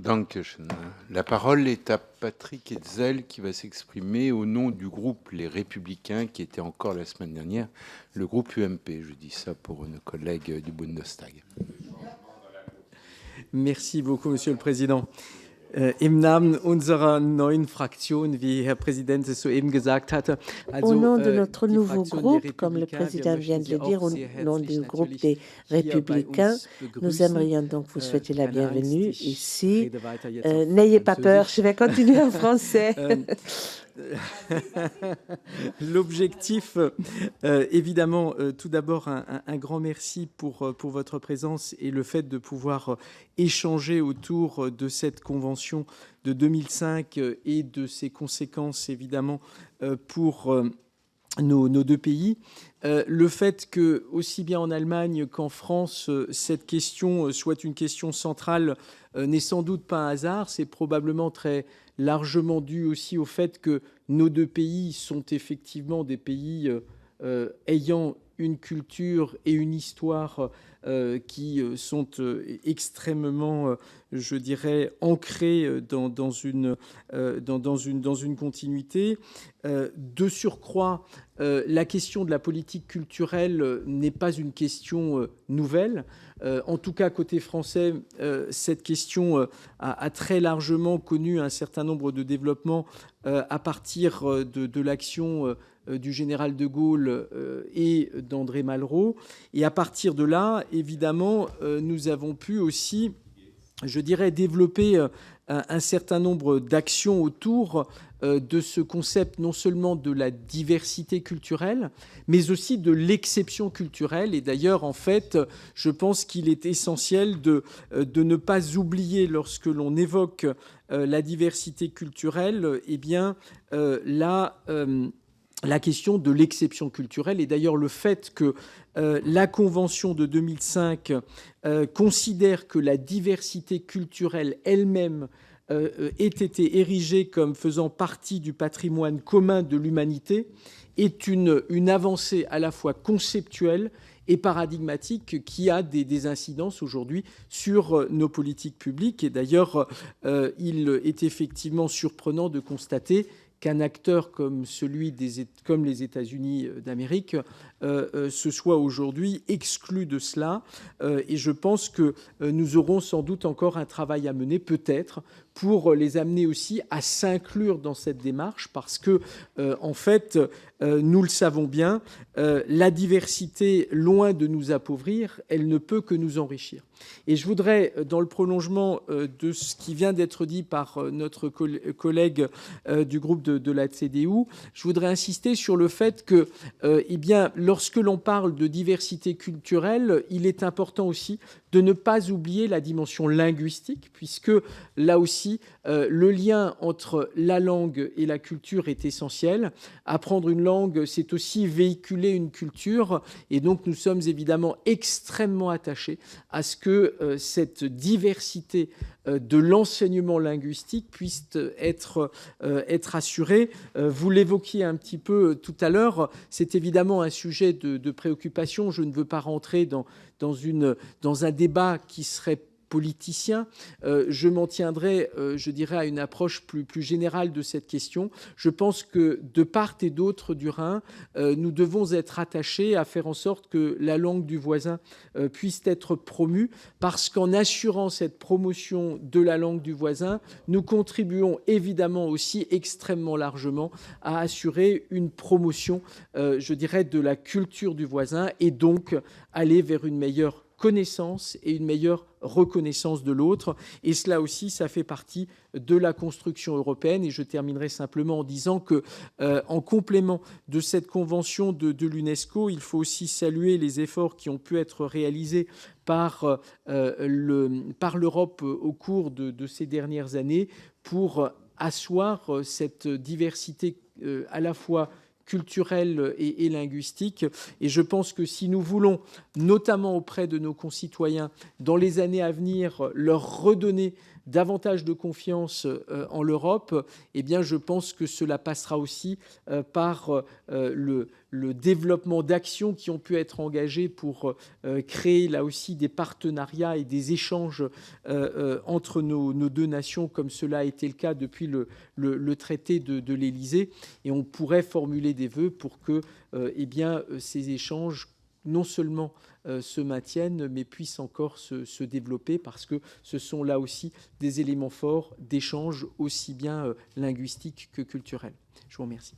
Dankeschön. La parole est à Patrick Hetzel qui va s'exprimer au nom du groupe Les Républicains qui était encore la semaine dernière le groupe UMP. Je dis ça pour nos collègues du Bundestag. Merci beaucoup, Monsieur le Président. Im Namen unserer neuen Fraktion, wie Herr Präsident es soeben gesagt hatte. Au nom de notre nouveau groupe, comme le Président vient de le dire, au nom du groupe des Républicains, nous aimerions donc vous souhaiter la bienvenue ici. N'ayez pas peur, je vais continuer en français. L'objectif, évidemment, tout d'abord, un grand merci pour votre présence et le fait de pouvoir échanger autour de cette convention de 2005 et de ses conséquences, évidemment, pour nos deux pays. Le fait que, aussi bien en Allemagne qu'en France, cette question soit une question centrale n'est sans doute pas un hasard. C'est probablement très largement dû aussi au fait que nos deux pays sont effectivement des pays ayant une culture et une histoire qui sont extrêmement, je dirais, ancrées dans une continuité. De surcroît, la question de la politique culturelle n'est pas une question nouvelle. En tout cas, côté français, cette question a très largement connu un certain nombre de développements à partir de l'action du général de Gaulle et d'André Malraux. Et à partir de là, évidemment, nous avons pu aussi, je dirais, développer un certain nombre d'actions autour de ce concept non seulement de la diversité culturelle, mais aussi de l'exception culturelle. Et d'ailleurs, en fait, je pense qu'il est essentiel de ne pas oublier, lorsque l'on évoque la diversité culturelle, eh bien, la question de l'exception culturelle. Et d'ailleurs, le fait que la Convention de 2005 considère que la diversité culturelle elle-même ait été érigée comme faisant partie du patrimoine commun de l'humanité est une avancée à la fois conceptuelle et paradigmatique qui a des incidences aujourd'hui sur nos politiques publiques. Et d'ailleurs, il est effectivement surprenant de constater qu'un acteur comme les États-Unis d'Amérique se soit aujourd'hui exclu de cela. Et je pense que nous aurons sans doute encore un travail à mener, peut-être, pour les amener aussi à s'inclure dans cette démarche, parce que, en fait, nous le savons bien, la diversité, loin de nous appauvrir, elle ne peut que nous enrichir. Et je voudrais, dans le prolongement de ce qui vient d'être dit par notre collègue du groupe de la CDU, je voudrais insister sur le fait que, eh bien, lorsque l'on parle de diversité culturelle, il est important aussi de ne pas oublier la dimension linguistique, puisque là aussi, le lien entre la langue et la culture est essentiel. Apprendre une langue, c'est aussi véhiculer une culture, et donc nous sommes évidemment extrêmement attachés à ce que cette diversité de l'enseignement linguistique puisse être assurée. Vous l'évoquiez un petit peu tout à l'heure, c'est évidemment un sujet de préoccupation. Je ne veux pas rentrer dans un débat qui serait politicien. Je m'en tiendrai, je dirais, à une approche plus générale de cette question. Je pense que de part et d'autre du Rhin, nous devons être attachés à faire en sorte que la langue du voisin puisse être promue, parce qu'en assurant cette promotion de la langue du voisin, nous contribuons évidemment aussi extrêmement largement à assurer une promotion, je dirais, de la culture du voisin, et donc aller vers une meilleure connaissance et une meilleure reconnaissance de l'autre. Et cela aussi, ça fait partie de la construction européenne. Et je terminerai simplement en disant que, en complément de cette convention de l'UNESCO, il faut aussi saluer les efforts qui ont pu être réalisés par l'Europe au cours de ces dernières années pour asseoir cette diversité à la fois culturelle et linguistique. Et je pense que si nous voulons, notamment auprès de nos concitoyens, dans les années à venir, leur redonner davantage de confiance en l'Europe, eh bien, je pense que cela passera aussi par le développement d'actions qui ont pu être engagées pour créer là aussi des partenariats et des échanges entre nos deux nations, comme cela a été le cas depuis le traité de l'Élysée. Et on pourrait formuler des vœux pour que eh bien, ces échanges non seulement se maintiennent, mais puissent encore se développer, parce que ce sont là aussi des éléments forts d'échange, aussi bien linguistiques que culturels. Je vous remercie.